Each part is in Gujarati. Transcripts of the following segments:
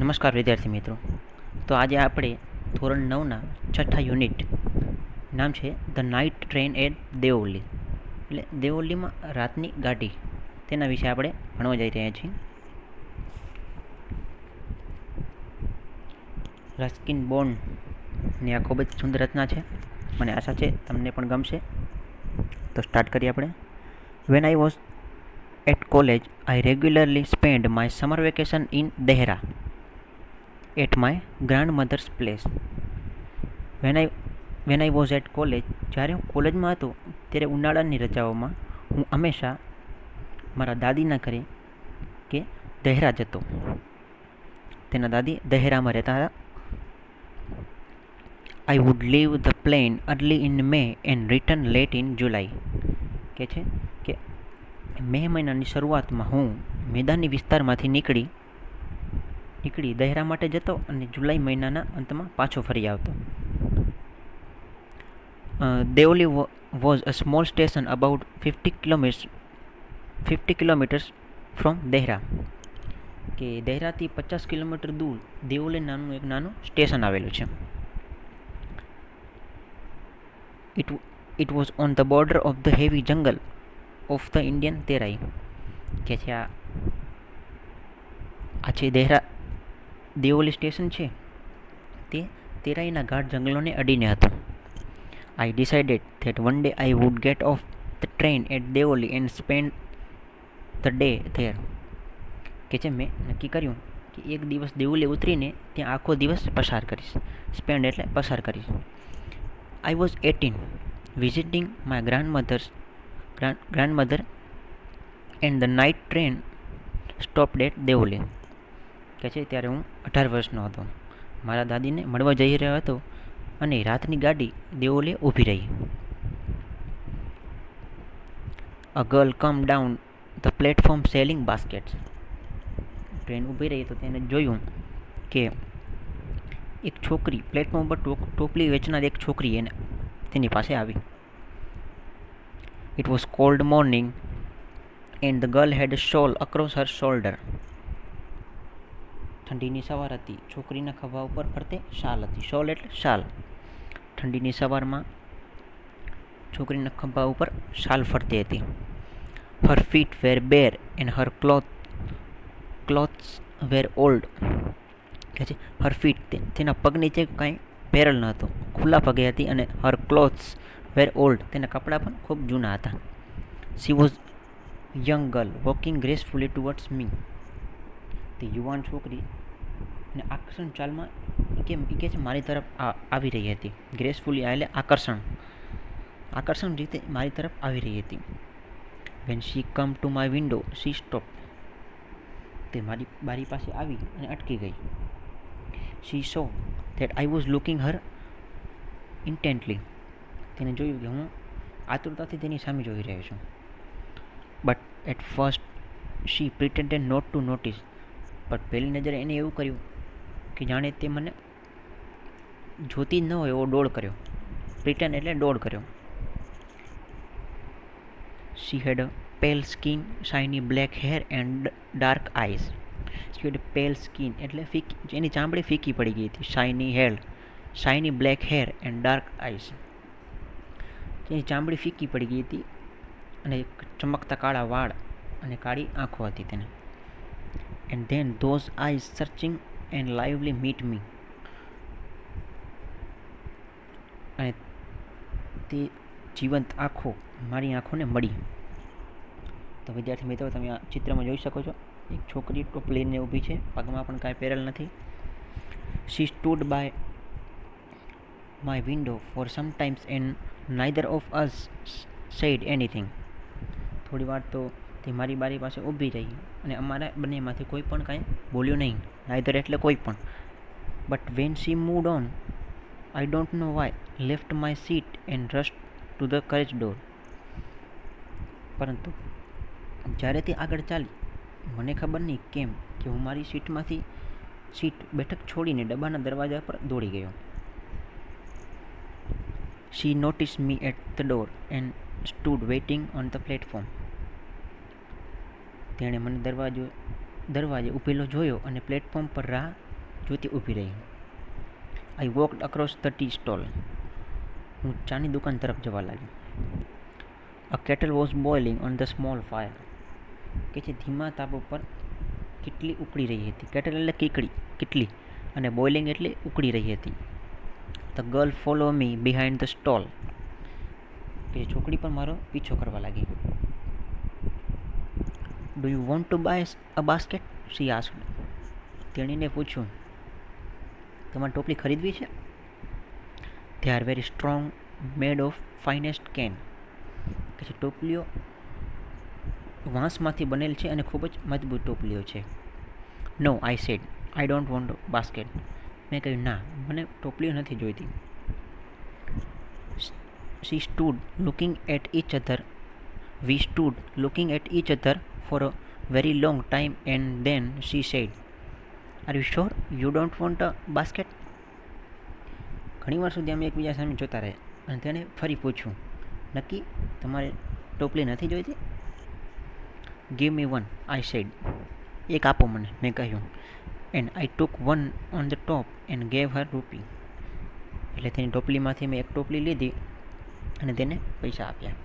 નમસ્કાર વિદ્યાર્થી મિત્રો. તો આજે આપણે ધોરણ 9ના છઠ્ઠા યુનિટ નામ છે the night train at Deoli, એટલે દેવોલીમાં રાતની ગાડી, તેના વિશે આપણે ભણવા જઈ રહ્યા છીએ. રસ્કિન બોન્ડની આ ખૂબ જ સુંદર રચના છે. મને આશા છે તમને પણ ગમશે. તો સ્ટાર્ટ કરીએ આપણે. When I was at college I regularly spend my summer vacation in Dehra at my grandmother's place. When I was at college, જ્યારે હું કોલેજમાં હતો ત્યારે ઉનાળાની રજાઓમાં હું હંમેશા મારા દાદીના ઘરે કે દહેરા જતો. તેના દાદી દહેરામાં રહેતા હતા. I would leave the plane early in May and return late in July. કે છે કે મે મહિનાની શરૂઆતમાં હું મેદાની વિસ્તારમાંથી નીકળી દહેરા માટે જતો અને જુલાઈ મહિનાના અંતમાં પાછો ફરી આવતો. Deoli was a small station about 50 kilometres from Dehra. કે દહેરાથી 50 કિલોમીટર દૂર દેવલી નામનું એક નાનું સ્ટેશન આવેલું છે. It was on the border of the heavy જંગલ ઓફ ધ ઇન્ડિયન તેરાઈ. કે છે આ છે દેવોલી સ્ટેશન છે તે તેરાઈના ગાઢ જંગલોને અડીને હતું. I decided that one day I would get off the train at Deoli and spend the day there. કે છે મેં નક્કી કર્યું કે એક દિવસ દેવોલી ઉતરીને ત્યાં આખો દિવસ પસાર કરીશ. સ્પેન્ડ એટલે પસાર કરીશ. I was 18, visiting my grandmother and the night train stopped at Deoli. કે છે ત્યારે હું 18 વર્ષનો હતો. મારા દાદીને મળવા જઈ રહ્યો હતો અને રાતની ગાડી દેવોલે ઊભી રહી. A girl come down the platform selling baskets. Train ઊભી રહી તો તેને જોયું કે એક છોકરી પ્લેટફોર્મ પર ટોપલી વેચનાર એક છોકરી તેની પાસે આવી. It was cold morning and the girl had a shawl across her shoulder. ઠંડીની સવાર હતી. છોકરીના ખભા ઉપર ફરતે શાલ હતી. શોલ એટલે શાલ. ઠંડીની સવારમાં છોકરીના ખભા ઉપર શાલ ફરતી હતી. Her feet were bare and her clothes were old. કે છે હર ફીટ તેના પગ નીચે કાંઈ પહેરેલ ન હતો, ખુલ્લા પગે હતી. અને હર ક્લોથ્સ વેર ઓલ્ડ તેના કપડાં પણ ખૂબ જૂના હતા. She was young girl walking gracefully towards me. તે યુવાન છોકરી ને આકર્ષણ ચાલમાં કે છે મારી તરફ આવી રહી હતી. ગ્રેસફુલી એટલે આકર્ષણ રીતે મારી તરફ આવી રહી હતી. When she come to my window she stop. તે મારી બારી પાસે આવી અને અટકી ગઈ. She saw that I was looking her intently. તેને જોયું કે હું આતુરતાથી તેની સામે જોઈ રહ્યો છું. But at first she pretended not to notice. પણ પહેલી નજરે એને એવું કર્યું કે જાણે તે મને જોતી જ ન હોય એવો ડોળ કર્યો. પ્રિટેન્ડ એટલે ડોળ કર્યો. શી had a pale skin, shiny black hair and dark eyes. She had pale skin એટલે એની ચામડી ફીકી પડી ગઈ હતી. Shiny black hair and dark eyes. એની ચામડી ફીકી પડી ગઈ હતી અને ચમકતા કાળા વાળ અને કાળી આંખો હતી તેને. And then those eyes searching and lively meet me. અને તે જીવંત આંખો મારી આંખોને મળી. તો વિદ્યાર્થી મિત્રો, તમે આ ચિત્રમાં જોઈ શકો છો એક છોકરી ટોપલી લઈને ઊભી છે, પગમાં પણ કાંઈ પહેરેલ નથી. She stood by my window for some times and neither of us said anything. થોડી વાર તો તે મારી બારી પાસે ઊભી રહી અને અમારા બંનેમાંથી કોઈ પણ કાંઈ બોલ્યું નહીં. નાઈધર એટલે કોઈ પણ. But when she moved on I don't know why left my seat and rush to the carriage door. પરંતુ જ્યારે તે આગળ ચાલી, મને ખબર નહીં કેમ કે હું મારી બેઠક છોડીને ડબ્બાના દરવાજા પર દોડી ગયો. She notice me at the door and stood waiting on the platform. તેણે મને દરવાજે ઊભેલો જોયો અને પ્લેટફોર્મ પર રાહ જોતી ઊભી રહી. I walked across the tea stall. હું ચાની દુકાન તરફ જવા લાગી. A kettle was boiling on the small fire. કે જે ધીમા તાપ ઉપર કેટલી ઉકળી રહી હતી. કેટલ એટલે કેટલી અને બોઇલિંગ એટલે ઉકળી રહી હતી. The girl follow me behind the stall. કે છોકરી પણ મારો પીછો કરવા લાગી. Do you want to buy a basket? She asked. તેણીને પૂછ્યું, તમારે ટોપલી ખરીદવી છે? They are very strong, made of finest cane. કે જે ટોપલીઓ વાંસમાંથી બનેલ છે અને ખૂબ જ મજબૂત ટોપલીઓ છે. No, I said, I don't want basket. મેં કહ્યું, ના, મને ટોપલીઓ નથી જોઈતી. She stood looking at each other. We stood looking at each other for a very long time and then she said, "Are you sure you don't want a basket?" ઘણીવાર સુધી અમે એકબીજા સામે જોતા રહ્યા અને તેણે ફરી પૂછ્યું, નક્કી તમારે ટોપલી નથી જોઈતી? Give me one, I said. એક આપો મને, મેં કહ્યું. And I took one on the top and gave her rupee. એટલે તેની ટોપલીમાંથી મેં એક ટોપલી લીધી અને તેને પૈસા આપ્યા.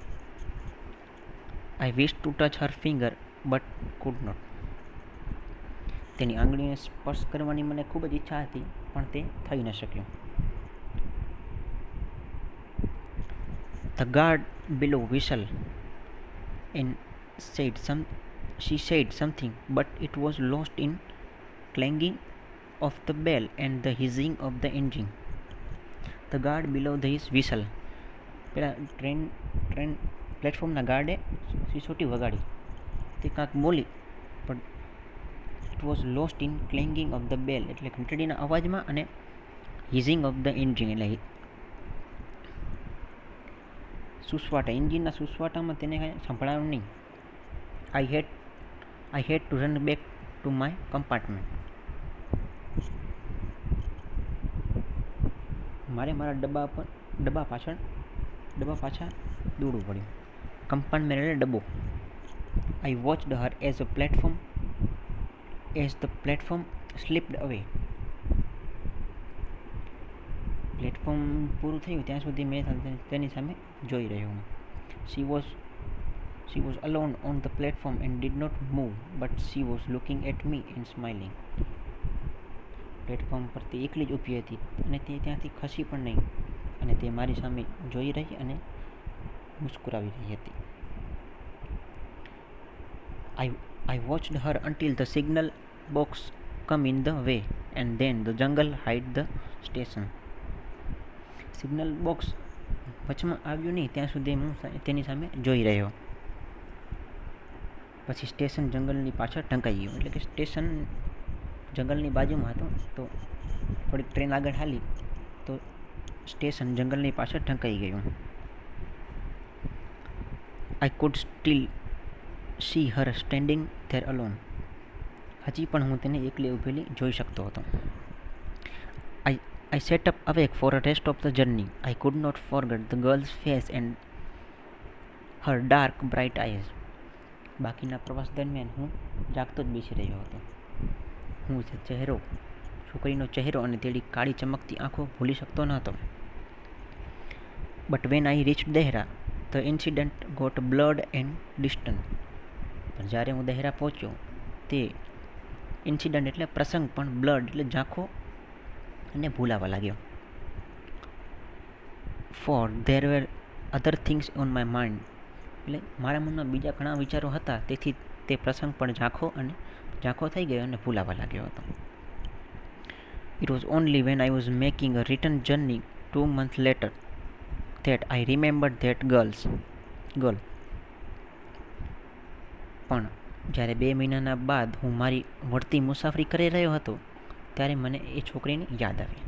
I wish to touch her finger but could not. તેની આંગળીને સ્પર્શ કરવાની મને ખૂબ જ ઈચ્છા હતી, પણ તે થઈ ન શક્યું. The guard below whistle and she said something, but it was lost in clanging of the bell and the hissing of the engine. The guard below his whistle. પેલા ટ્રેન પ્લેટફોર્મના ગાર્ડે સિસોટી વગાડી. તે કાંક બોલી, પણ it was lost in clanging of the bell એટલે ઘંટડીના અવાજમાં અને હિઝિંગ ઓફ ધ એન્જિન એટલે સુસવાટા, એન્જિનના સુસવાટામાં તેને કાંઈ સંભળાયું નહીં. I had to run back to my compartment. મારે મારા ડબ્બા પાછા દોડવું પડ્યું. કમ્પાર્ટમેન્ટ એટલે ડબ્બો. I watched her as the platform slipped away. Platform પૂરું થયું ત્યાં સુધી મેં તેની સામે જોઈ રહ્યો હું. She was alone on the platform and did not move, but she was looking at me and smiling. Platform પર તે એકલી જ ઊભી હતી અને તે ત્યાંથી ખસી પણ નહીં અને તે મારી સામે જોઈ રહી અને મુસ્કુરાવી રહી હતી. I watched her until the signal box come in the way and then the jungle hid the station. Signal box વચમાં આવ્યું નહીં ત્યાં સુધી હું તેની સામે જોઈ રહ્યો. પછી સ્ટેશન જંગલની પાછળ ઢંકાઈ ગયું. એટલે કે સ્ટેશન જંગલની બાજુમાં હતું, તો થોડીક ટ્રેન આગળ હાલી તો સ્ટેશન જંગલની પાછળ ઢંકાઈ ગયું. I could steel C Har standing there alone. હજી પણ હું તેને એકલી ઊભેલી જોઈ શકતો હતો. I sat up awake for the rest of the journey. I could not forget the girl's face and her dark, bright eyes. બાકીના પ્રવાસ દરમિયાન હું જાગતો જ બેસી રહ્યો હતો. હું છોકરીનો ચહેરો અને તેની કાળી ચમકતી આંખો ભૂલી શકતો ન હતો. But when I reached Dehra, the incident got blurred and distant. પણ જ્યારે હું દહેરા પહોંચ્યો તે ઇન્સિડન્ટ એટલે પ્રસંગ પણ બ્લડ એટલે ઝાંખો અને ભૂલાવા લાગ્યો. For there were other things on my mind. એટલે મારા મનમાં બીજા ઘણા વિચારો હતા, તેથી તે પ્રસંગ પણ ઝાંખો થઈ ગયો અને ભૂલાવા લાગ્યો હતો. It was only when I was making a return journey 2 months later that I remembered that girl. પણ જ્યારે 2 મહિનાના બાદ હું મારી વળતી મુસાફરી કરી રહ્યો હતો ત્યારે મને એ છોકરીની યાદ આવી.